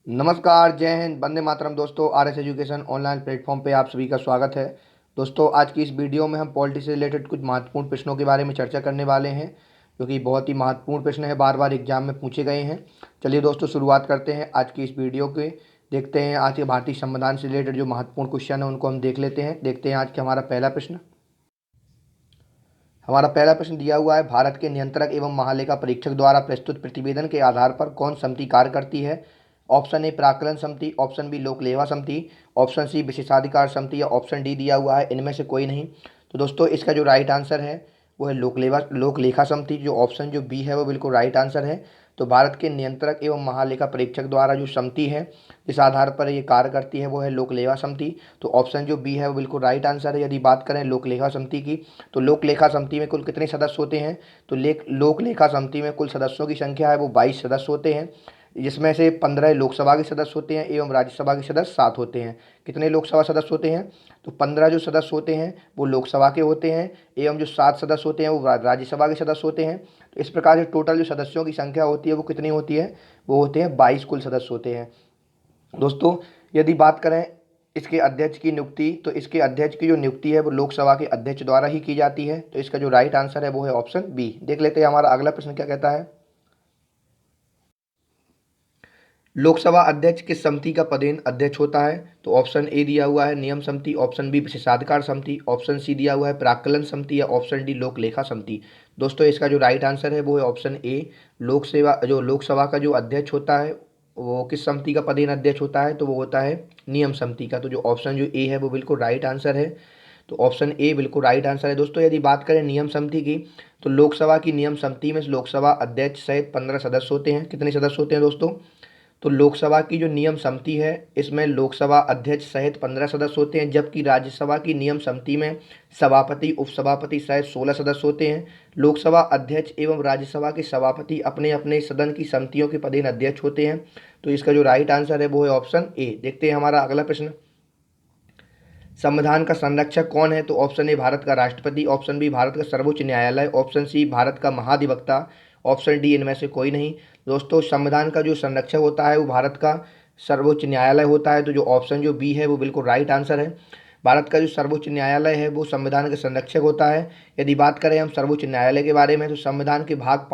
नमस्कार, जय हिंद, वंदे मातरम। दोस्तों, आरएस एजुकेशन ऑनलाइन प्लेटफॉर्म पे आप सभी का स्वागत है। दोस्तों, आज की इस वीडियो में हम पॉलिटी से रिलेटेड कुछ महत्वपूर्ण प्रश्नों के बारे में चर्चा करने वाले हैं, जो कि बहुत ही महत्वपूर्ण प्रश्न है, बार बार एग्जाम में पूछे गए हैं। चलिए दोस्तों, शुरुआत करते हैं आज की इस वीडियो के। देखते हैं आज के भारतीय संविधान से रिलेटेड जो महत्वपूर्ण क्वेश्चन है उनको हम देख लेते हैं। देखते हैं आज के हमारा पहला प्रश्न। हमारा पहला प्रश्न दिया हुआ है, भारत के नियंत्रक एवं महालेखा परीक्षक द्वारा प्रस्तुत प्रतिवेदन के आधार पर कौन समिति कार्य करती है? ऑप्शन ए प्राक्कलन समिति, ऑप्शन बी लोक लेवा समिति, ऑप्शन सी विशेषाधिकार समिति या ऑप्शन डी दिया हुआ है इनमें से कोई नहीं। तो दोस्तों, इसका जो राइट आंसर है वो है लोक लेखा समिति। जो ऑप्शन जो बी है वो बिल्कुल राइट आंसर है। तो भारत के नियंत्रक एवं महालेखा परीक्षक द्वारा जो समिति है जिस आधार पर ये कार्य करती है वो है लोक लेखा समिति। तो ऑप्शन जो बी है वो बिल्कुल राइट आंसर है। यदि बात करें लोक लेखा समिति की, तो लोक लेखा समिति में कुल कितने सदस्य होते हैं? तो लोक लेखा समिति में कुल सदस्यों की संख्या है वो 22 सदस्य होते हैं, जिसमें से 15 लोकसभा के सदस्य होते हैं एवं राज्यसभा के सदस्य 7 होते हैं। कितने लोकसभा सदस्य होते हैं? तो 15 जो सदस्य होते हैं वो लोकसभा के होते हैं एवं जो 7 सदस्य होते हैं वो राज्यसभा के सदस्य होते हैं। तो इस प्रकार से टोटल जो सदस्यों की संख्या होती है वो कितनी होती है? वो होते हैं 22 कुल सदस्य होते हैं। दोस्तों, यदि बात करें इसके अध्यक्ष की नियुक्ति, तो इसके अध्यक्ष की जो नियुक्ति है वो लोकसभा के अध्यक्ष द्वारा ही की जाती है। तो इसका जो राइट आंसर है वो है ऑप्शन बी। देख लेते हैं हमारा अगला प्रश्न क्या कहता है। लोकसभा अध्यक्ष किस समिति का पदेन अध्यक्ष होता है? तो ऑप्शन ए दिया हुआ है नियम समिति, ऑप्शन बी विशेषाधिकार समिति, ऑप्शन सी दिया हुआ है प्राक्कलन समिति या ऑप्शन डी लोक लेखा समिति। दोस्तों, इसका जो राइट आंसर है वो है ऑप्शन ए। लोकसभा का जो अध्यक्ष होता है वो किस समिति का पदेन अध्यक्ष होता है? तो वो होता है नियम समिति का। तो जो ऑप्शन जो ए है वो बिल्कुल राइट आंसर है। तो ऑप्शन ए बिल्कुल राइट आंसर है। दोस्तों, यदि बात करें नियम समिति की, तो लोकसभा की नियम समिति में लोकसभा अध्यक्ष सहित 15 सदस्य होते हैं। कितने सदस्य होते हैं दोस्तों? तो लोकसभा की जो नियम समिति है इसमें लोकसभा अध्यक्ष सहित 15 सदस्य होते हैं, जबकि राज्यसभा की नियम समिति में सभापति उपसभापति सहित 16 सदस्य होते हैं। लोकसभा अध्यक्ष एवं राज्यसभा के सभापति अपने अपने सदन की समितियों के पदेन अध्यक्ष होते हैं। तो इसका जो राइट आंसर है वो है ऑप्शन ए। देखते हैं हमारा अगला प्रश्न। संविधान का संरक्षक कौन है? तो ऑप्शन ए भारत का राष्ट्रपति, ऑप्शन बी भारत का सर्वोच्च न्यायालय, ऑप्शन सी भारत का महाधिवक्ता, ऑप्शन डी इनमें से कोई नहीं। दोस्तों, संविधान का जो संरक्षक होता है वो भारत का सर्वोच्च न्यायालय होता है। तो जो ऑप्शन जो बी है वो बिल्कुल राइट आंसर है। भारत का जो सर्वोच्च न्यायालय है वो संविधान का संरक्षक होता है। यदि बात करें हम सर्वोच्च न्यायालय के बारे में, तो संविधान के भाग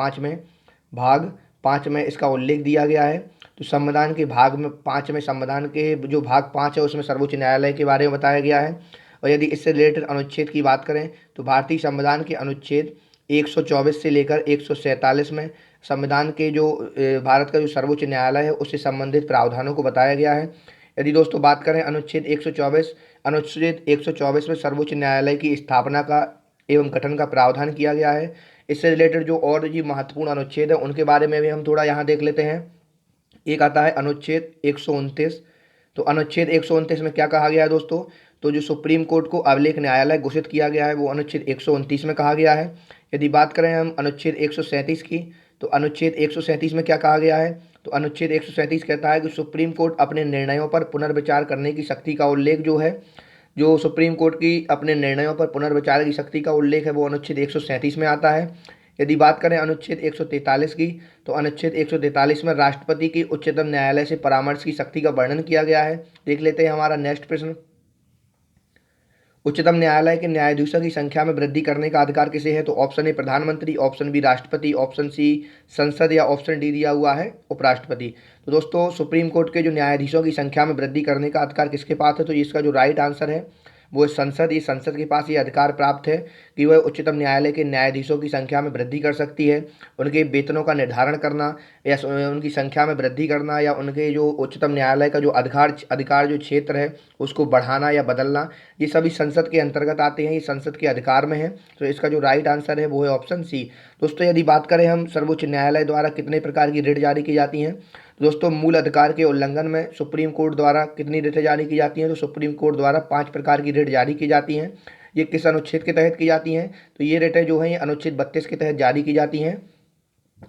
5 में इसका उल्लेख दिया गया है। तो संविधान के भाग में 5 में, संविधान के जो भाग 5 है उसमें सर्वोच्च न्यायालय के बारे में बताया गया है। और यदि इससे रिलेटेड अनुच्छेद की बात करें, तो भारतीय संविधान के अनुच्छेद 124 से लेकर 147 में संविधान के जो भारत का जो सर्वोच्च न्यायालय है उससे संबंधित प्रावधानों को बताया गया है। यदि दोस्तों बात करें अनुच्छेद 124 में सर्वोच्च न्यायालय की स्थापना का एवं गठन का प्रावधान किया गया है। इससे रिलेटेड जो और भी महत्वपूर्ण अनुच्छेद है उनके बारे में भी हम थोड़ा यहाँ देख लेते हैं। एक आता है अनुच्छेद 129। तो अनुच्छेद 129 में क्या कहा गया है दोस्तों? तो जो सुप्रीम कोर्ट को अभिलेख न्यायालय घोषित किया गया है वो अनुच्छेद 129 में कहा गया है। यदि बात करें हम अनुच्छेद 137 की, तो अनुच्छेद 137 में क्या कहा गया है? तो अनुच्छेद 137 कहता है कि सुप्रीम कोर्ट अपने निर्णयों पर पुनर्विचार करने की शक्ति का उल्लेख जो है, जो सुप्रीम कोर्ट की अपने निर्णयों पर पुनर्विचार की शक्ति का उल्लेख है वो अनुच्छेद 137 में आता है। यदि बात करें अनुच्छेद 143 की, तो अनुच्छेद 143 में राष्ट्रपति की उच्चतम न्यायालय से परामर्श की शक्ति का वर्णन किया गया है। देख लेते हैं हमारा नेक्स्ट प्रश्न। उच्चतम न्यायालय के न्यायाधीशों की संख्या में वृद्धि करने का अधिकार किसे है? तो ऑप्शन ए प्रधानमंत्री, ऑप्शन बी राष्ट्रपति, ऑप्शन सी संसद या ऑप्शन डी दिया हुआ है उपराष्ट्रपति। तो दोस्तों, सुप्रीम कोर्ट के जो न्यायाधीशों की संख्या में वृद्धि करने का अधिकार किसके पास है? तो इसका जो राइट आंसर है वो संसद। ये संसद के पास ये अधिकार प्राप्त है कि वह उच्चतम न्यायालय के न्यायाधीशों की संख्या में वृद्धि कर सकती है। उनके वेतनों का निर्धारण करना या उनकी संख्या में वृद्धि करना या उनके जो उच्चतम न्यायालय का जो अधिकार जो क्षेत्र है उसको बढ़ाना या बदलना, ये सभी संसद के अंतर्गत आते हैं, ये संसद के अधिकार में है। तो इसका जो राइट आंसर है वो है ऑप्शन सी। दोस्तों, यदि बात करें हम सर्वोच्च न्यायालय द्वारा कितने प्रकार की रिट जारी की जाती हैं, दोस्तों मूल अधिकार के उल्लंघन में सुप्रीम कोर्ट द्वारा कितनी रिटें जारी की जाती हैं? तो सुप्रीम कोर्ट द्वारा 5 प्रकार की रिट जारी की जाती हैं। ये किस अनुच्छेद के तहत की जाती हैं? तो ये रिटें जो हैं ये अनुच्छेद 32 के तहत जारी की जाती हैं।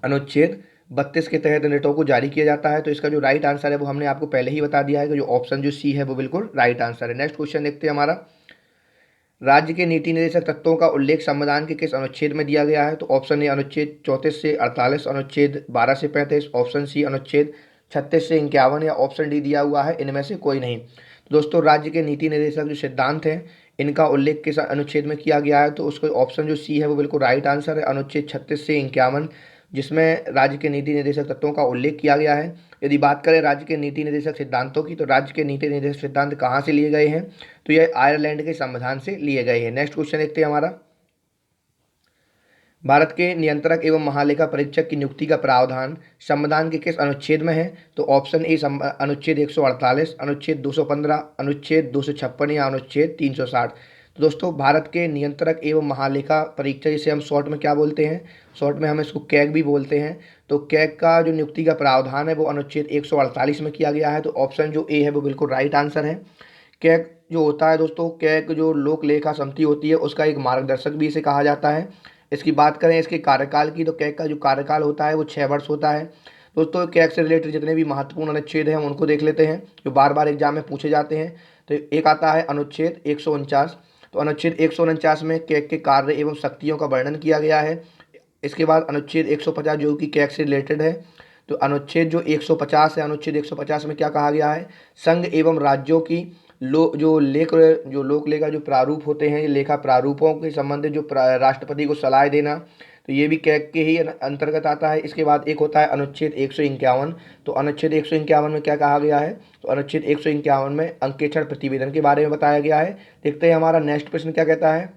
अनुच्छेद 32 के तहत रिटों को जारी किया जाता है। तो इसका जो राइट आंसर है वो हमने आपको पहले ही बता दिया है कि जो ऑप्शन जो सी है वो बिल्कुल राइट आंसर है। नेक्स्ट क्वेश्चन देखते हैं हमारा। राज्य के नीति निर्देशक तत्वों का उल्लेख संविधान के किस अनुच्छेद में दिया गया है? तो ऑप्शन ए अनुच्छेद 34 से 48, अनुच्छेद 12 से 35, ऑप्शन सी अनुच्छेद 36 से 51 या ऑप्शन डी दिया हुआ है इनमें से कोई नहीं। तो दोस्तों राज्य के नीति निर्देशक जो सिद्धांत हैं इनका उल्लेख किस अनुच्छेद में किया गया है, तो उसको ऑप्शन जो सी है वो बिल्कुल राइट आंसर है, अनुच्छेद 36 से 51, जिसमें राज्य के नीति निर्देशक तत्वों का उल्लेख किया गया है। यदि बात करें राज्य के नीति निर्देशक सिद्धांतों की, तो राज्य के नीति निर्देशक सिद्धांत कहाँ से लिए गए हैं, तो यह आयरलैंड के संविधान से लिए गए हैं। नेक्स्ट क्वेश्चन देखते हैं हमारा, भारत के नियंत्रक एवं महालेखा परीक्षक की नियुक्ति का प्रावधान संविधान के किस अनुच्छेद में है, तो ऑप्शन ए अनुच्छेद 148, अनुच्छेद 215, अनुच्छेद 256 या अनुच्छेद 360। तो दोस्तों भारत के नियंत्रक एवं महालेखा परीक्षक, जिसे हम शॉर्ट में क्या बोलते हैं, शॉर्ट में हम इसको कैग भी बोलते हैं, तो कैग का जो नियुक्ति का प्रावधान है वो अनुच्छेद 148 में किया गया है। तो ऑप्शन जो ए है वो बिल्कुल राइट आंसर है। कैग जो होता है दोस्तों, कैग जो लोक लेखा समिति होती है उसका एक मार्गदर्शक भी इसे कहा जाता है। इसकी बात करें इसके कार्यकाल की, तो कैग का जो कार्यकाल होता है वो 6 वर्ष होता है। दोस्तों कैग से रिलेटेड जितने भी महत्वपूर्ण अनुच्छेद हैं हम उनको देख लेते हैं जो बार बार एग्जाम में पूछे जाते हैं। तो एक आता है अनुच्छेद 149। तो अनुच्छेद 149 में कैग के कार्य एवं शक्तियों का वर्णन किया गया है। इसके बाद अनुच्छेद 150 जो कि कैग से रिलेटेड है। तो अनुच्छेद जो 150 है, अनुच्छेद 150 में क्या कहा गया है, संघ एवं राज्यों की जो लोक लेखा जो प्रारूप होते हैं, ये लेखा प्रारूपों के संबंधित जो राष्ट्रपति को सलाह देना, तो ये भी कैग के ही अंतर्गत आता है। इसके बाद एक होता है अनुच्छेद 151। तो अनुच्छेद 151 में क्या कहा गया है, तो अनुच्छेद 151 में अंकेक्षण प्रतिवेदन के बारे में बताया गया है। देखते हैं हमारा नेक्स्ट प्रश्न क्या कहता है,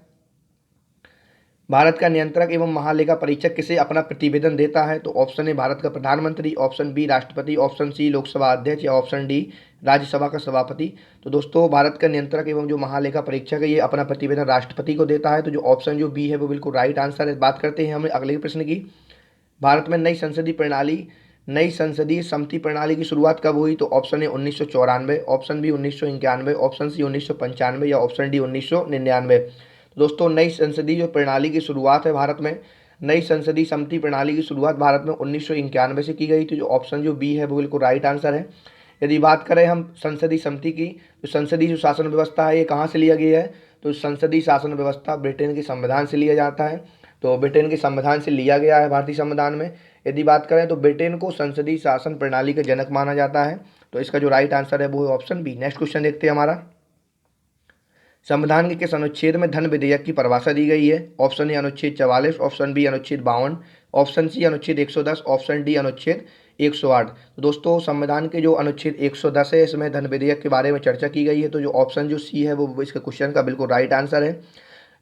भारत का नियंत्रक एवं महालेखा परीक्षक किसे अपना प्रतिवेदन देता है, तो ऑप्शन ए भारत का प्रधानमंत्री, ऑप्शन बी राष्ट्रपति, ऑप्शन सी लोकसभा अध्यक्ष या ऑप्शन डी राज्यसभा का सभापति। तो दोस्तों भारत का नियंत्रक एवं जो महालेखा परीक्षक है ये अपना प्रतिवेदन राष्ट्रपति को देता है। तो जो ऑप्शन जो बी है वो बिल्कुल राइट आंसर है। बात करते हैं हम अगले प्रश्न की, भारत में नई संसदीय समिति प्रणाली की शुरुआत कब हुई, तो option A 1994, option B 1991, option C 1995 या ऑप्शन डी 1999। दोस्तों नई संसदीय जो प्रणाली की शुरुआत है भारत में, नई संसदीय समिति प्रणाली की शुरुआत भारत में 1991 से की गई। तो जो ऑप्शन जो बी है वो बिल्कुल राइट आंसर है। यदि बात करें हम संसदीय समिति की, तो संसदीय जो शासन व्यवस्था है ये कहाँ से लिया गया है, तो संसदीय शासन व्यवस्था ब्रिटेन के संविधान से लिया जाता है। तो ब्रिटेन के संविधान से लिया गया है भारतीय संविधान में। यदि बात करें तो ब्रिटेन को संसदीय शासन प्रणाली का जनक माना जाता है। तो इसका जो राइट आंसर है वो है ऑप्शन बी। नेक्स्ट क्वेश्चन देखते हैं हमारा, संविधान के किस अनुच्छेद में धन विधेयक की परिभाषा दी गई है, ऑप्शन ए अनुच्छेद 44, ऑप्शन बी अनुच्छेद 52, ऑप्शन सी अनुच्छेद 110, ऑप्शन डी अनुच्छेद 108। तो दोस्तों संविधान के जो अनुच्छेद 110 है इसमें धन विधेयक के बारे में चर्चा की गई है। तो जो ऑप्शन जो सी है वो इसके क्वेश्चन का बिल्कुल राइट आंसर है।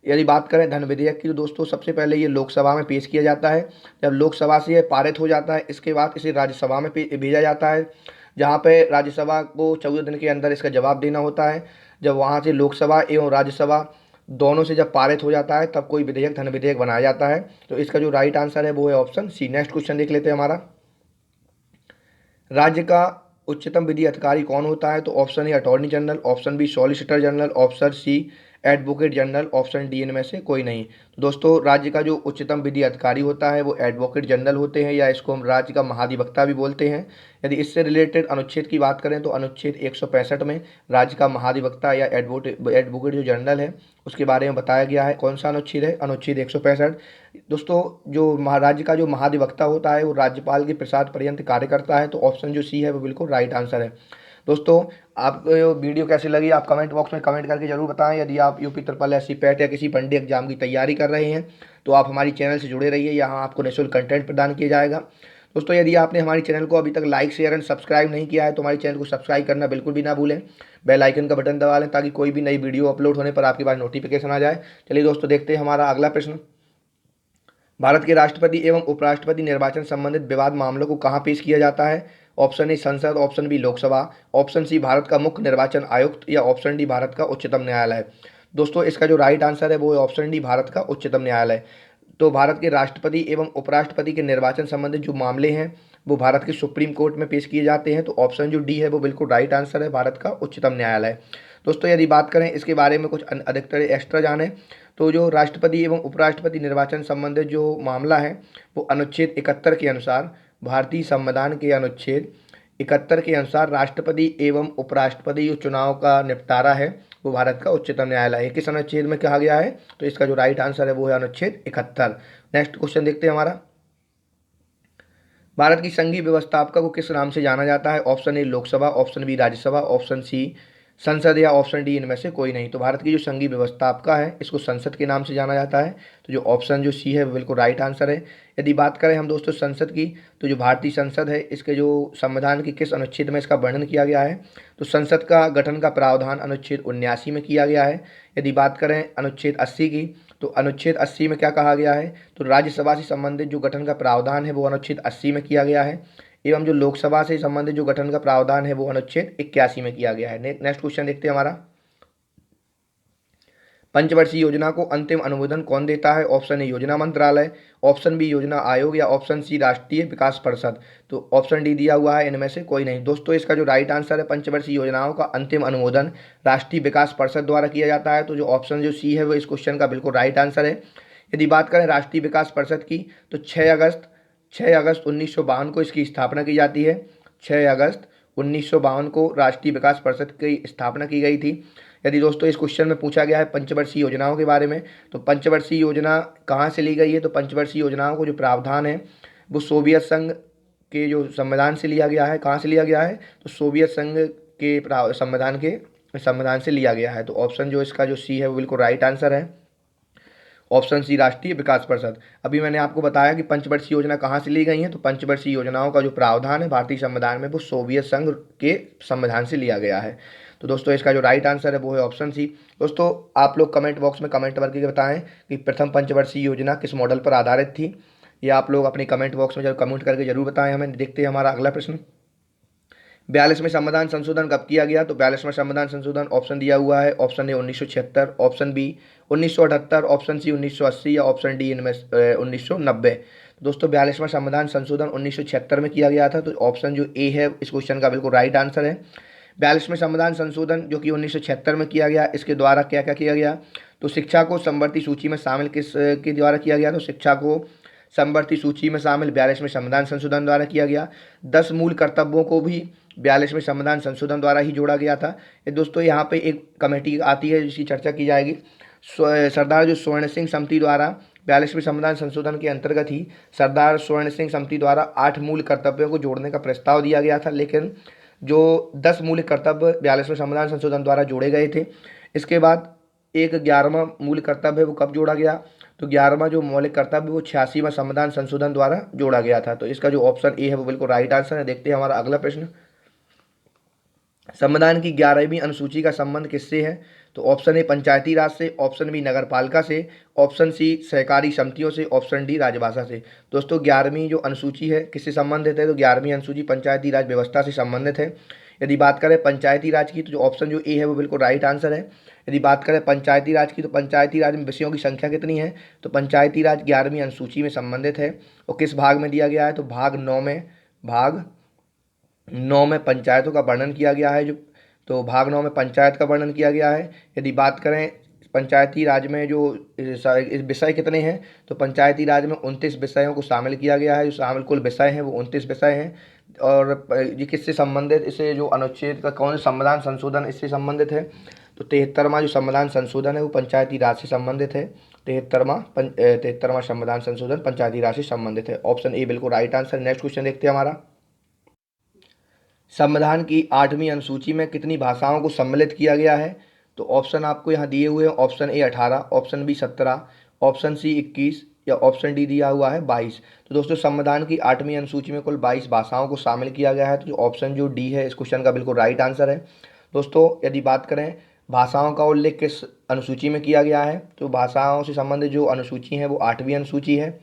यदि बात करें धन विधेयक की, तो दोस्तों सबसे पहले ये लोकसभा में पेश किया जाता है। जब लोकसभा से ये पारित हो जाता है इसके बाद इसे राज्यसभा में भेजा जाता है, जहाँ पे राज्यसभा को 14 दिन के अंदर इसका जवाब देना होता है। जब वहाँ से लोकसभा एवं राज्यसभा दोनों से जब पारित हो जाता है तब कोई विधेयक धन विधेयक बनाया जाता है। तो इसका जो राइट आंसर है वो है ऑप्शन सी। नेक्स्ट क्वेश्चन देख लेते हैं हमारा, राज्य का उच्चतम विधि अधिकारी कौन होता है, तो option A attorney general, option B solicitor general, option C advocate general, option D इनमें से कोई नहीं। तो दोस्तों राज्य का जो उच्चतम विधि अधिकारी होता है वो एडवोकेट जनरल होते हैं, या इसको हम राज्य का महाधिवक्ता भी बोलते हैं। यदि इससे रिलेटेड अनुच्छेद की बात करें तो अनुच्छेद 165 में राज्य का महाधिवक्ता या एडवोकेट जो जनरल है उसके बारे में बताया गया है। कौन सा अनुच्छेद है, अनुच्छेद 165। दोस्तों जो राज्य का जो महाधिवक्ता होता है वो राज्यपाल के प्रसाद पर्यंत कार्य करता है। तो ऑप्शन जो सी है वो बिल्कुल राइट आंसर है। दोस्तों आपको वीडियो कैसी लगी आप कमेंट बॉक्स में कमेंट करके जरूर बताएं। यदि आप UP triple S C PET या किसी बंडी एग्जाम की तैयारी कर रहे हैं तो आप हमारी चैनल से जुड़े रहिए, यहाँ आपको निःशुल्क कंटेंट प्रदान किया जाएगा। दोस्तों यदि आपने हमारी चैनल को अभी तक लाइक शेयर एंड सब्सक्राइब नहीं किया है तो हमारी चैनल को सब्सक्राइब करना बिल्कुल भी ना भूलें, बेल आइकन का बटन दबा लें ताकि कोई भी नई वीडियो अपलोड होने पर आपके पास नोटिफिकेशन आ जाए। चलिए दोस्तों देखते हैं हमारा अगला प्रश्न, भारत के राष्ट्रपति एवं उपराष्ट्रपति निर्वाचन संबंधित विवाद मामलों को कहाँ पेश किया जाता है, ऑप्शन ए संसद, option B Lok Sabha, option C Bharat का मुख्य निर्वाचन आयुक्त या ऑप्शन डी भारत का उच्चतम न्यायालय। दोस्तों इसका जो राइट आंसर है वो है ऑप्शन डी भारत का उच्चतम न्यायालय। तो भारत के राष्ट्रपति एवं उपराष्ट्रपति के निर्वाचन संबंधित जो मामले हैं वो भारत के सुप्रीम कोर्ट में पेश किए जाते हैं। तो ऑप्शन जो डी है वो बिल्कुल राइट आंसर है, भारत का उच्चतम न्यायालय। दोस्तों यदि बात करें इसके बारे में कुछ अधिकतर एक्स्ट्रा जाने तो जो राष्ट्रपति एवं उपराष्ट्रपति निर्वाचन संबंधित जो मामला है वो अनुच्छेद 71 के अनुसार, भारतीय संविधान के अनुच्छेद 71 के अनुसार राष्ट्रपति एवं उपराष्ट्रपति जो चुनाव का निपटारा है वो भारत का उच्चतम न्यायालय है। किस अनुच्छेद में कहा गया है, तो इसका जो राइट आंसर है वो है अनुच्छेद 71। नेक्स्ट क्वेश्चन देखते हैं हमारा, भारत की संघीय व्यवस्थापिका को किस नाम से जाना जाता है? Option A Lok Sabha, option B Rajya Sabha, option C संसद या ऑप्शन डी इनमें से कोई नहीं। तो भारत की जो संघीय व्यवस्थापिका है इसको संसद के नाम से जाना जाता है। तो जो ऑप्शन जो सी है वो बिल्कुल राइट आंसर है। यदि बात करें हम दोस्तों संसद की, तो जो भारतीय संसद है इसके जो संविधान के किस अनुच्छेद में इसका वर्णन किया गया है? तो संसद का गठन का प्रावधान अनुच्छेद 79 में किया गया है। यदि बात करें अनुच्छेद 80 की, तो अनुच्छेद 80 में क्या कहा गया है? तो राज्यसभा से संबंधित जो गठन का प्रावधान है वो अनुच्छेद 80 में किया गया है, एवं जो लोकसभा से संबंधित जो गठन का प्रावधान है वो अनुच्छेद 81 में किया गया है। नेक्स्ट क्वेश्चन देखते हैं हमारा, पंचवर्षीय योजना को अंतिम अनुमोदन कौन देता है? ऑप्शन ए योजना मंत्रालय, ऑप्शन बी योजना आयोग या ऑप्शन सी राष्ट्रीय विकास परिषद। तो ऑप्शन डी दिया हुआ है इनमें से कोई नहीं। दोस्तों इसका जो राइट आंसर है, पंचवर्षीय योजनाओं का अंतिम अनुमोदन राष्ट्रीय विकास परिषद द्वारा किया जाता है। तो जो ऑप्शन जो सी है वो इस क्वेश्चन का बिल्कुल राइट आंसर है। यदि बात करें राष्ट्रीय विकास परिषद की, तो 6 अगस्त 1952 को इसकी स्थापना की जाती है। 6 अगस्त 1952 को राष्ट्रीय विकास परिषद की स्थापना की गई थी। यदि दोस्तों इस क्वेश्चन में पूछा गया है पंचवर्षीय योजनाओं के बारे में, तो पंचवर्षीय योजना कहाँ से ली गई है? तो पंचवर्षीय योजनाओं को जो प्रावधान है वो सोवियत संघ के जो संविधान से लिया गया है। कहाँ से लिया गया है? तो सोवियत संघ के संविधान से लिया गया है। तो ऑप्शन जो इसका जो सी है वो बिल्कुल राइट आंसर है, ऑप्शन सी राष्ट्रीय विकास परिषद। अभी मैंने आपको बताया कि पंचवर्षीय योजना कहाँ से ली गई है, तो पंचवर्षीय योजनाओं का जो प्रावधान है भारतीय संविधान में वो सोवियत संघ के संविधान से लिया गया है। तो दोस्तों इसका जो राइट आंसर है वो है ऑप्शन सी। दोस्तों आप लोग कमेंट बॉक्स में कमेंट करके बताएं कि प्रथम पंचवर्षीय योजना किस मॉडल पर आधारित थी। ये आप लोग अपनी कमेंट बॉक्स में जरूर कमेंट करके जरूर बताएं हमें। देखते हैं हमारा अगला प्रश्न, 42वें संविधान संशोधन कब किया गया? तो 42वां संविधान संशोधन ऑप्शन दिया हुआ है, option A 1976, option B 1978, option C 1980 या ऑप्शन डी इनमें 1990। दोस्तों 42वां संविधान संशोधन 1976 में किया गया था। तो ऑप्शन जो ए है इस क्वेश्चन का बिल्कुल राइट आंसर है। 42वें संविधान संशोधन जो कि 1976 में किया गया, इसके द्वारा क्या क्या किया गया? तो शिक्षा को समवर्ती सूची में शामिल किस के द्वारा किया गया? तो शिक्षा को समवर्ती सूची में शामिल 42वें संविधान संशोधन द्वारा किया गया। 10 मूल कर्तव्यों को भी 42वें संविधान संशोधन द्वारा ही जोड़ा गया था। ये दोस्तों यहाँ पे एक कमेटी आती है जिसकी चर्चा की जाएगी। सरदार जो स्वर्ण सिंह समिति द्वारा 42वें संविधान संशोधन के अंतर्गत ही सरदार स्वर्ण सिंह समिति द्वारा 8 मूल कर्तव्यों को जोड़ने का प्रस्ताव दिया गया था, लेकिन जो 10 मूल कर्तव्य 42वें संविधान संशोधन द्वारा जोड़े गए थे। इसके बाद एक 11वां मूल कर्तव्य है वो कब जोड़ा गया? तो 11वां जो मौलिक कर्तव्य वो 86वां संविधान संशोधन द्वारा जोड़ा गया था। तो इसका जो ऑप्शन ए है वो बिल्कुल राइट आंसर है। देखते हैं हमारा अगला प्रश्न, संविधान की 11वीं अनुसूची का संबंध किससे है? तो ऑप्शन ए पंचायती राज से, ऑप्शन बी नगर पालिका से, ऑप्शन सी सहकारी समितियों से, ऑप्शन डी राजभाषा से। दोस्तों 11वीं जो अनुसूची है किससे संबंधित है? तो 11वीं अनुसूची पंचायती राज व्यवस्था से संबंधित है। यदि बात करें पंचायती राज की, तो जो ऑप्शन जो ए है वो बिल्कुल राइट आंसर है। यदि बात करें पंचायती राज की, तो पंचायती राज में विषयों की संख्या कितनी है? तो पंचायती राज 11वीं अनुसूची में संबंधित है और किस भाग में दिया गया है? तो भाग 9 में पंचायतों का वर्णन किया गया है। तो भाग 9 में पंचायत का वर्णन किया गया है। यदि बात करें पंचायती राज में जो विषय कितने हैं, तो पंचायती राज में 29 विषयों को शामिल किया गया है। जो शामिल कुल विषय हैं वो 29 विषय हैं। और ये किससे संबंधित, इसे जो अनुच्छेद का कौन संविधान संशोधन इससे संबंधित है? तो 73वां जो संविधान संशोधन है वो पंचायती राज से संबंधित है। 73वां संविधान संशोधन पंचायती राज से संबंधित है। ऑप्शन ए बिल्कुल राइट आंसर। नेक्स्ट क्वेश्चन देखते हैं हमारा, संविधान की 8वीं अनुसूची में कितनी भाषाओं को सम्मिलित किया गया है? तो ऑप्शन आपको यहाँ दिए हुए हैं, option A 18, option B 17, option C 21 या ऑप्शन डी दिया हुआ है 22। तो दोस्तों संविधान की 8वीं अनुसूची में कुल 22 भाषाओं को शामिल किया गया है। तो ऑप्शन जो डी है इस क्वेश्चन का बिल्कुल राइट आंसर है। दोस्तों यदि बात करें भाषाओं का उल्लेख किस अनुसूची में किया गया है, तो भाषाओं से संबंधित जो अनुसूची है वो 8वीं अनुसूची है।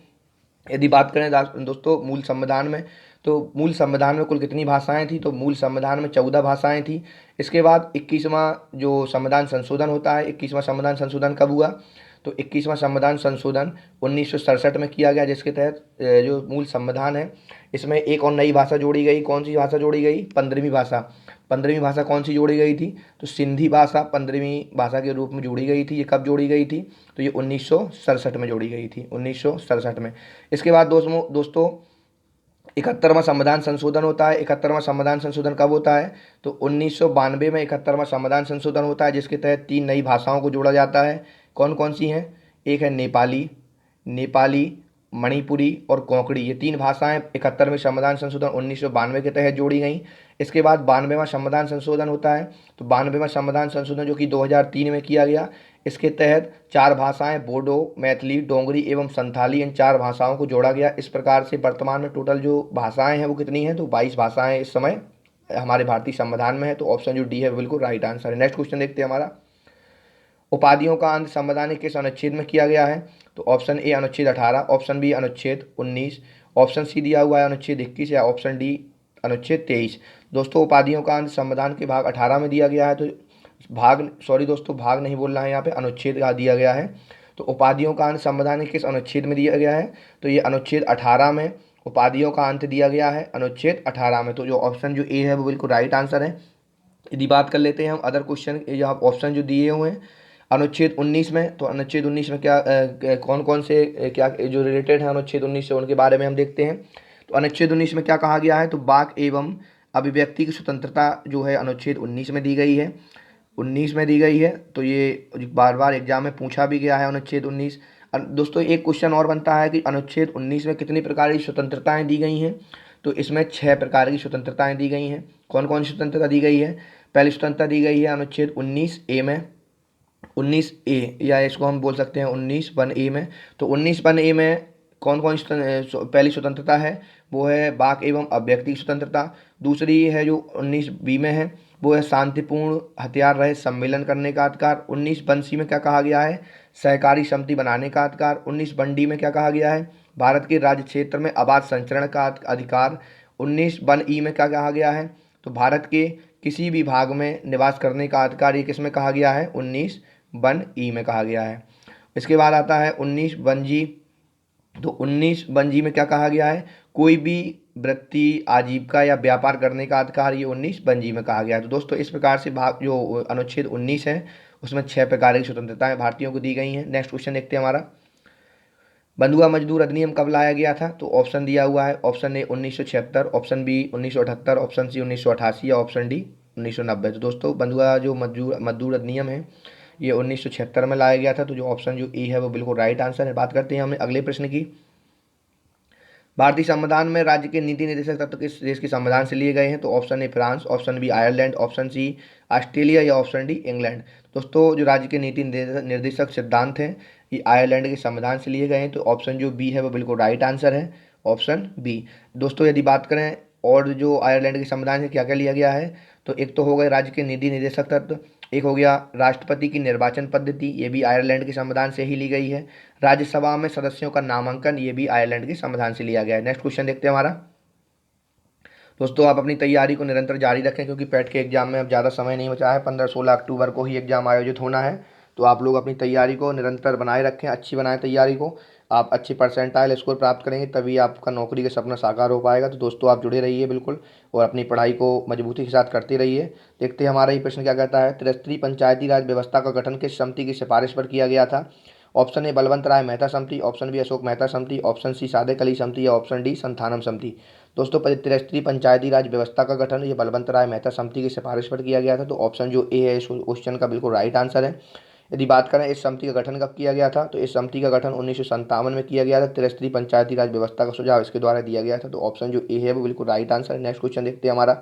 यदि बात करें दोस्तों मूल संविधान में, तो मूल संविधान में कुल कितनी भाषाएं थी? तो मूल संविधान में 14 भाषाएं थी। इसके बाद 21वां जो संविधान संशोधन होता है, 21वां संविधान संशोधन कब हुआ? तो 21वां संविधान संशोधन 1967 में किया गया, जिसके तहत जो मूल संविधान है इसमें एक और नई भाषा जोड़ी गई। कौन सी भाषा जोड़ी गई? 15वीं भाषा। 15वीं भाषा कौन सी जोड़ी गई थी? तो सिंधी भाषा 15वीं भाषा के रूप में जोड़ी गई थी। ये कब जोड़ी गई थी? तो ये 1967 में जोड़ी गई थी, 1967 में। इसके बाद दोस्तों 71वां संविधान संशोधन होता है। 71वां संविधान संशोधन कब होता है? तो 1992 में 71वां संविधान संशोधन होता है, जिसके तहत 3 नई भाषाओं को जोड़ा जाता है। कौन कौन सी हैं? एक है नेपाली, मणिपुरी और कोंकणी, ये 3 भाषाएं 71वें संविधान संशोधन 1992 के तहत जोड़ी गई। इसके बाद 92वां संविधान संशोधन होता है, तो 92वां संविधान संशोधन जो कि 2003 में किया गया, इसके तहत 4 भाषाएं बोडो, मैथिली, डोगरी एवं संथाली, इन 4 भाषाओं को जोड़ा गया। इस प्रकार से वर्तमान में टोटल जो भाषाएं हैं वो कितनी हैं, तो 22 भाषाएं इस समय हमारे भारतीय संविधान में है। तो ऑप्शन जो डी है बिल्कुल राइट आंसर है। नेक्स्ट क्वेश्चन देखते हैं हमारा, उपाधियों का अंत संवैधानिक किस अनुच्छेद में किया गया है, तो ऑप्शन ए अनुच्छेद 18, ऑप्शन बी अनुच्छेद 19, ऑप्शन सी दिया हुआ है अनुच्छेद 21 या ऑप्शन डी अनुच्छेद 23। दोस्तों उपाधियों का अंत संविधान के भाग 18 में दिया गया है, तो भाग नहीं बोलना है यहाँ पे, अनुच्छेद का दिया गया है। तो उपाधियों का अंत संविधान के किस अनुच्छेद में दिया गया है, तो ये अनुच्छेद 18 में उपाधियों का अंत दिया गया है, अनुच्छेद 18 में। तो जो ऑप्शन जो ए है वो बिल्कुल राइट आंसर है। यदि बात कर लेते हैं हम अदर क्वेश्चन, यहाँ ऑप्शन जो दिए हुए हैं अनुच्छेद 19 में, तो अनुच्छेद 19 में क्या कौन कौन से क्या जो रिलेटेड है अनुच्छेद 19 से, उनके बारे में हम देखते हैं। तो अनुच्छेद 19 में क्या कहा गया है, तो वाक एवं अभिव्यक्ति की स्वतंत्रता जो है अनुच्छेद 19 में दी गई है, 19 में दी गई है। तो ये बार बार एग्जाम में पूछा भी गया है अनुच्छेद 19। दोस्तों एक क्वेश्चन और बनता है कि अनुच्छेद 19 में कितनी प्रकार की स्वतंत्रताएं दी गई हैं, तो इसमें 6 प्रकार की स्वतंत्रताएं दी गई हैं। कौन कौन सी स्वतंत्रता दी गई है, पहली स्वतंत्रता दी गई है अनुच्छेद 19A में, 19A या इसको हम बोल सकते हैं 19(1)A में। तो 19(1)A में कौन कौन पहली स्वतंत्रता है, वो है वाक एवं अभिव्यक्ति की स्वतंत्रता। दूसरी है जो 19B में है, वो है शांतिपूर्ण हथियार रहित सम्मेलन करने का अधिकार। 19(1)C में क्या कहा गया है, सहकारी समिति बनाने का अधिकार। 19(1)D में क्या कहा गया है, भारत के राज्य क्षेत्र में आवास संचरण का अधिकार। 19(1)E में क्या कहा गया है, तो भारत के किसी भी भाग में निवास करने का अधिकार। ये किस में कहा गया है, 19(1)E में कहा गया है। इसके बाद आता है 19(1)G। तो 19(1)G में क्या कहा गया है, कोई भी वृत्ति आजीविका या व्यापार करने का अधिकार, ये 19(1)G में कहा गया है। तो दोस्तों इस प्रकार से भाग जो अनुच्छेद 19 है उसमें 6 प्रकार की स्वतंत्रताएं भारतीयों को दी गई हैं। नेक्स्ट क्वेश्चन देखते हैं हमारा, बंधुआ मजदूर अधिनियम कब लाया गया था, तो ऑप्शन दिया हुआ है, option A 1976, option B 1978, option C 1988 या ऑप्शन डी 1990। तो दोस्तों बंधुआ जो मजदूर अधिनियम है ये 1976 में लाया गया था। तो जो ऑप्शन जो ए है वो बिल्कुल राइट आंसर है। बात करते हैं हम अगले प्रश्न की, भारतीय संविधान में राज्य के नीति निर्देशक तत्व किस देश के संविधान से लिए गए हैं, तो option A France, option B Ireland, option C Australia या ऑप्शन डी इंग्लैंड। दोस्तों जो राज्य के नीति निर्देशक सिद्धांत हैं ये आयरलैंड के संविधान से लिए गए हैं। तो ऑप्शन जो बी है वो बिल्कुल राइट आंसर है, ऑप्शन बी। दोस्तों यदि बात करें और जो आयरलैंड के संविधान से क्या क्या लिया गया है, तो एक तो हो गए राज्य के नीति निर्देशक तत्व, एक हो गया राष्ट्रपति की निर्वाचन पद्धति, ये भी आयरलैंड के संविधान से ही ली गई है। राज्यसभा में सदस्यों का नामांकन, ये भी आयरलैंड के संविधान से लिया गया है। नेक्स्ट क्वेश्चन देखते हैं हमारा, दोस्तों आप अपनी तैयारी को निरंतर जारी रखें क्योंकि पैट के एग्जाम में अब ज़्यादा समय नहीं बचा है, 15-16 अक्टूबर को ही एग्जाम आयोजित होना है। तो आप लोग अपनी तैयारी को निरंतर बनाए रखें, अच्छी बनाएं तैयारी को, आप अच्छी परसेंटाइल स्कोर प्राप्त करेंगे तभी आपका नौकरी का सपना साकार हो पाएगा। तो दोस्तों आप जुड़े रहिए बिल्कुल और अपनी पढ़ाई को मजबूती के साथ करते रहिए। देखते हैं हमारा ये प्रश्न क्या कहता है, त्रिस्तरीय पंचायती राज व्यवस्था का गठन किस समिति की सिफारिश पर किया गया था, ऑप्शन ए बलवंत राय मेहता समिति, ऑप्शन बी अशोक मेहता समिति, ऑप्शन सी सादेक अली समिति या ऑप्शन डी संथानम समिति। दोस्तों त्रिस्तरीय पंचायती राज व्यवस्था का गठन ये बलवंत राय मेहता समिति की सिफारिश पर किया गया था। तो ऑप्शन जो ए है इस क्वेश्चन का बिल्कुल राइट आंसर है। यदि बात करें इस समिति का गठन कब किया गया था, तो इस समिति का गठन 1957 में किया गया था। त्रिस्तरीय पंचायती राज व्यवस्था का सुझाव इसके द्वारा दिया गया था। तो ऑप्शन जो ए है वो बिल्कुल राइट आंसर है। नेक्स्ट क्वेश्चन देखते हैं हमारा,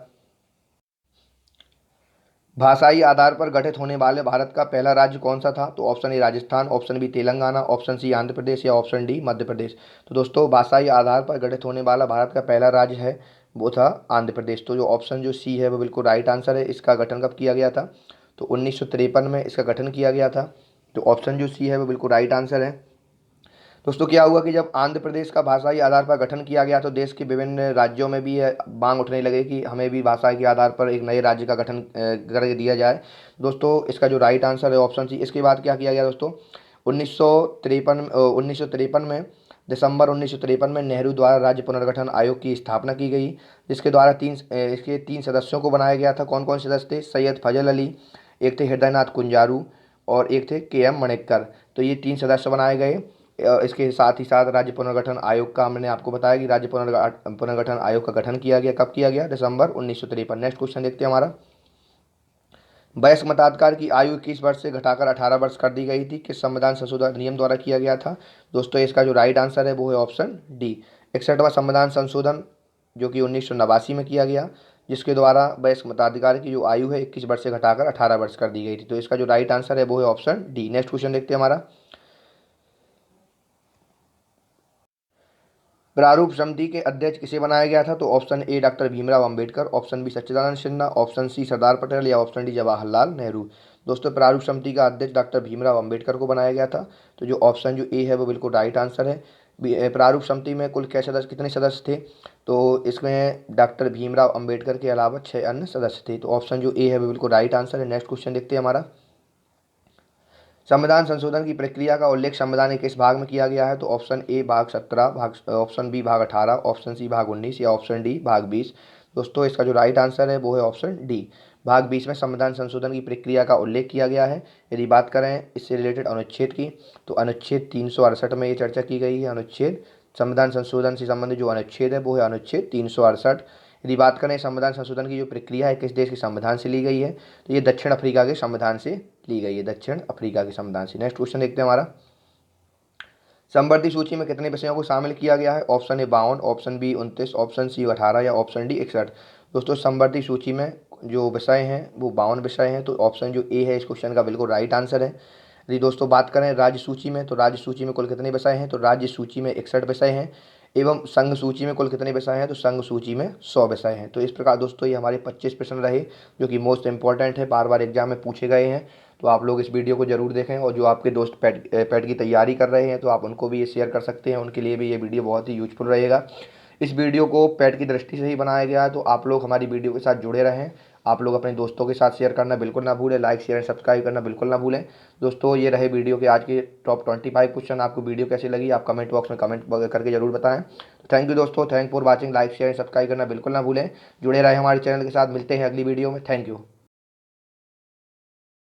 भाषाई आधार पर गठित होने वाले भारत का पहला राज्य कौन सा था, तो option A Rajasthan, option B Telangana, option C Andhra Pradesh या ऑप्शन डी मध्य प्रदेश। तो दोस्तों भाषाई आधार पर गठित होने वाला भारत का पहला राज्य है वो था आंध्र प्रदेश। तो जो ऑप्शन जो सी है वो बिल्कुल राइट आंसर है। इसका गठन कब किया गया था, तो 1953 में इसका गठन किया गया था। तो ऑप्शन जो सी है वो बिल्कुल राइट आंसर है। दोस्तों क्या हुआ कि जब आंध्र प्रदेश का भाषाई आधार पर गठन किया गया तो देश के विभिन्न राज्यों में भी मांग उठने लगे कि हमें भी भाषा के आधार पर एक नए राज्य का गठन कर दिया जाए। दोस्तों इसका जो राइट आंसर है ऑप्शन सी। इसके बाद क्या किया गया दोस्तों, 1953 में दिसंबर 1953 में नेहरू द्वारा राज्य पुनर्गठन आयोग की स्थापना की गई, जिसके द्वारा इसके 3 सदस्यों को बनाया गया था। कौन कौन से सदस्य थे, सैयद फजल अली, एक थे हृदयनाथ कुंजारू और एक थे के.एम. मणिक्कर। तो ये 3 सदस्य बनाए गए। इसके साथ ही साथ राज्य पुनर्गठन आयोग का मैंने आपको बताया कि राज्य पुनर्गठन आयोग का गठन किया गया, कब किया गया, दिसंबर 1953। नेक्स्ट क्वेश्चन देखते हैं हमारा, वयस्क मताधिकार की आयु 21 वर्ष से घटाकर 18 वर्ष कर दी गई थी, किस संविधान संशोधन अधिनियम द्वारा किया गया था? दोस्तों इसका जो राइट आंसर है वो है ऑप्शन डी, 61वां संविधान संशोधन, जो कि 1989 में किया गया, जिसके द्वारा वयस्क मताधिकार की जो आयु है 21 वर्ष से घटाकर 18 वर्ष कर दी गई थी। तो इसका जो राइट आंसर है वो है ऑप्शन डी। नेक्स्ट क्वेश्चन देखते हैं हमारा, प्रारूप समिति के अध्यक्ष किसे बनाया गया था? तो option A doctor Bhimrao Ambedkar, option B Sachchidananda Sinha, option C Sardar Patel या ऑप्शन डी जवाहरलाल नेहरू। दोस्तों प्रारूप समिति का अध्यक्ष डॉक्टर भीमराव अंबेडकर को बनाया गया था। तो जो ऑप्शन जो ए है वो बिल्कुल राइट आंसर है। प्रारूप समिति में कुल क्या सदस्य, कितने सदस्य थे? तो इसमें डॉक्टर भीमराव अंबेडकर के अलावा 6 अन्य सदस्य थे। तो ऑप्शन जो ए है वो बिल्कुल राइट आंसर है। नेक्स्ट क्वेश्चन देखते हैं हमारा, संविधान संशोधन की प्रक्रिया का उल्लेख संविधान के किस भाग में किया गया है? तो ऑप्शन ए भाग 17, ऑप्शन बी भाग 18, ऑप्शन सी भाग 19 या ऑप्शन डी भाग 20। दोस्तों इसका जो राइट आंसर है वो है ऑप्शन डी, भाग 20 में संविधान संशोधन की प्रक्रिया का उल्लेख किया गया है। यदि बात करें इससे रिलेटेड अनुच्छेद की, तो अनुच्छेद 368 में ये चर्चा की गई है। अनुच्छेद, संविधान संशोधन से संबंधित जो अनुच्छेद है वो है अनुच्छेद 368। यदि बात करें संविधान संशोधन की जो प्रक्रिया है किस देश के संविधान से ली गई है, तो ये दक्षिण अफ्रीका के संविधान से ली गई है, दक्षिण अफ्रीका के संविधान से। नेक्स्ट क्वेश्चन देखते हैं हमारा, समवर्ती सूची में कितने विषयों को शामिल किया गया है? Option A 52, option B 29, option C 18 या ऑप्शन डी 61। दोस्तों समवर्ती सूची में जो विषय हैं वो 52 विषय हैं। तो ऑप्शन जो ए है इस क्वेश्चन का बिल्कुल राइट आंसर है। यदि दोस्तों बात करें राज्य सूची में, तो राज्य सूची में कुल कितने विषय हैं? तो राज्य सूची में 61 विषय हैं। एवं संघ सूची में कुल कितने विषय हैं? तो संघ सूची में 100 विषय हैं। तो इस प्रकार दोस्तों ये हमारे 25 प्रश्न रहे, जो कि मोस्ट इंपॉर्टेंट है, बार बार एग्जाम में पूछे गए हैं। तो आप लोग इस वीडियो को जरूर देखें, और जो आपके दोस्त पैट की तैयारी कर रहे हैं तो आप उनको भी ये शेयर कर सकते हैं, उनके लिए भी ये वीडियो बहुत ही यूजफुल रहेगा। इस वीडियो को पैट की दृष्टि से ही बनाया गया है, तो आप लोग हमारी वीडियो के साथ जुड़े रहें। आप लोग अपने दोस्तों के साथ शेयर करना बिल्कुल ना भूलें, लाइक शेयर एंड सब्सक्राइब करना बिल्कुल ना भूलें। दोस्तों ये रहे वीडियो के आज के टॉप 25 क्वेश्चन। आपको वीडियो कैसी लगी आप कमेंट बॉक्स में कमेंट करके जरूर बताएं। थैंक यू दोस्तों, thank for watching, like share and subscribe करना बिल्कुल ना भूलें। जुड़े रहे हमारे चैनल के साथ, मिलते हैं अगली वीडियो में। Thank you.